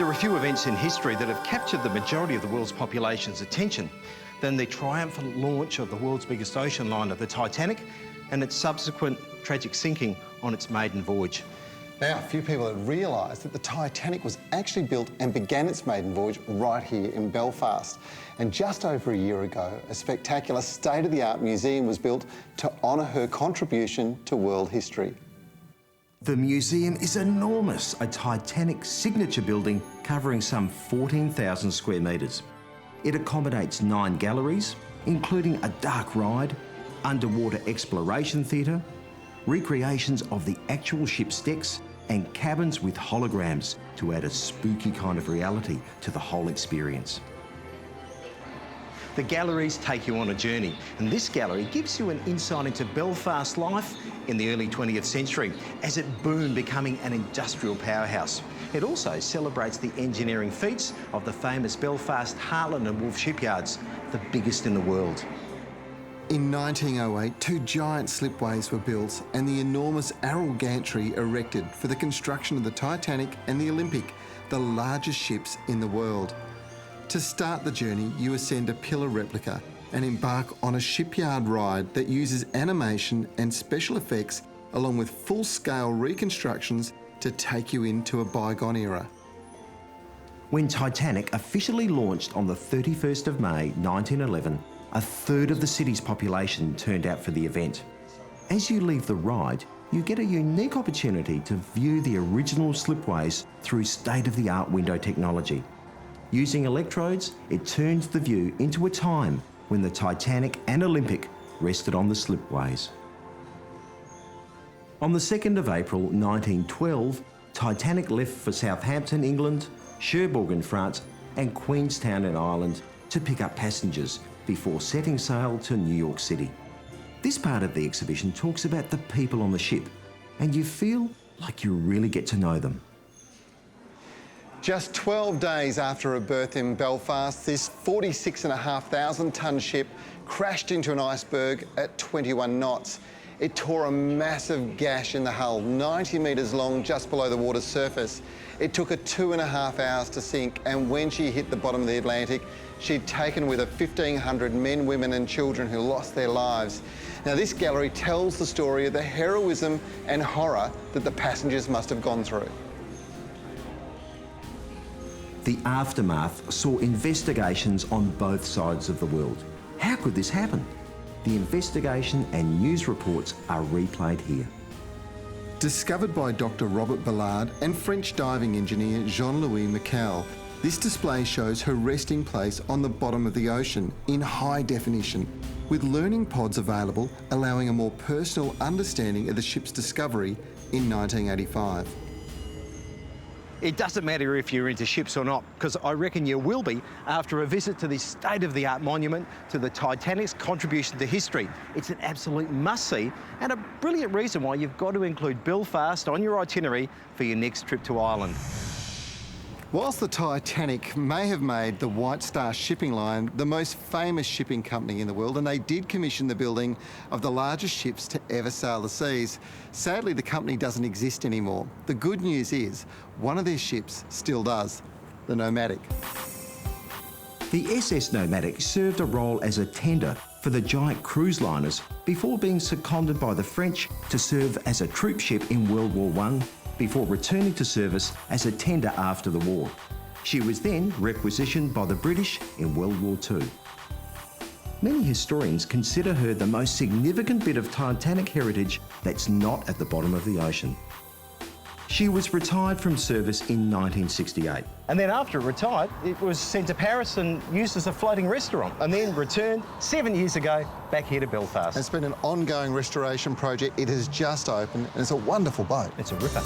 There are a few events in history that have captured the majority of the world's population's attention than the triumphant launch of the world's biggest ocean liner, the Titanic, and its subsequent tragic sinking on its maiden voyage. Now, few people have realised that the Titanic was actually built and began its maiden voyage right here in Belfast. And just over a year ago, a spectacular state-of-the-art museum was built to honour her contribution to world history. The museum is enormous, a Titanic signature building covering some 14,000 square metres. It accommodates 9 galleries, including a dark ride, underwater exploration theatre, recreations of the actual ship's decks, and cabins with holograms to add a spooky kind of reality to the whole experience. The galleries take you on a journey, and this gallery gives you an insight into Belfast life in the early 20th century as it boomed, becoming an industrial powerhouse. It also celebrates the engineering feats of the famous Belfast, Harland and Wolff shipyards, the biggest in the world. In 1908, 2 giant slipways were built and the enormous Arrol gantry erected for the construction of the Titanic and the Olympic, the largest ships in the world. To start the journey, you ascend a pillar replica and embark on a shipyard ride that uses animation and special effects along with full-scale reconstructions to take you into a bygone era. When Titanic officially launched on the 31st of May 1911, a third of the city's population turned out for the event. As you leave the ride, you get a unique opportunity to view the original slipways through state-of-the-art window technology. Using electrodes, it turns the view into a time when the Titanic and Olympic rested on the slipways. On the 2nd of April 1912, Titanic left for Southampton, England, Cherbourg in France, and Queenstown in Ireland to pick up passengers before setting sail to New York City. This part of the exhibition talks about the people on the ship, and you feel like you really get to know them. Just 12 days after her birth in Belfast, this 46,500 tonne ship crashed into an iceberg at 21 knots. It tore a massive gash in the hull, 90 metres long, just below the water's surface. It took her 2.5 hours to sink, and when she hit the bottom of the Atlantic, she'd taken with her 1,500 men, women and children who lost their lives. Now, this gallery tells the story of the heroism and horror that the passengers must have gone through. The aftermath saw investigations on both sides of the world. How could this happen? The investigation and news reports are replayed here. Discovered by Dr. Robert Ballard and French diving engineer Jean-Louis Michel, this display shows her resting place on the bottom of the ocean in high definition, with learning pods available allowing a more personal understanding of the ship's discovery in 1985. It doesn't matter if you're into ships or not, because I reckon you will be after a visit to this state-of-the-art monument to the Titanic's contribution to history. It's an absolute must-see and a brilliant reason why you've got to include Belfast on your itinerary for your next trip to Ireland. Whilst the Titanic may have made the White Star shipping line the most famous shipping company in the world, and they did commission the building of the largest ships to ever sail the seas, sadly the company doesn't exist anymore. The good news is one of their ships still does, the Nomadic. The SS Nomadic served a role as a tender for the giant cruise liners before being seconded by the French to serve as a troop ship in World War I, before returning to service as a tender after the war. She was then requisitioned by the British in World War II. Many historians consider her the most significant bit of Titanic heritage that's not at the bottom of the ocean. She was retired from service in 1968. And then after it retired, it was sent to Paris and used as a floating restaurant, and then returned 7 years ago back here to Belfast. It's been an ongoing restoration project. It has just opened and it's a wonderful boat. It's a ripper.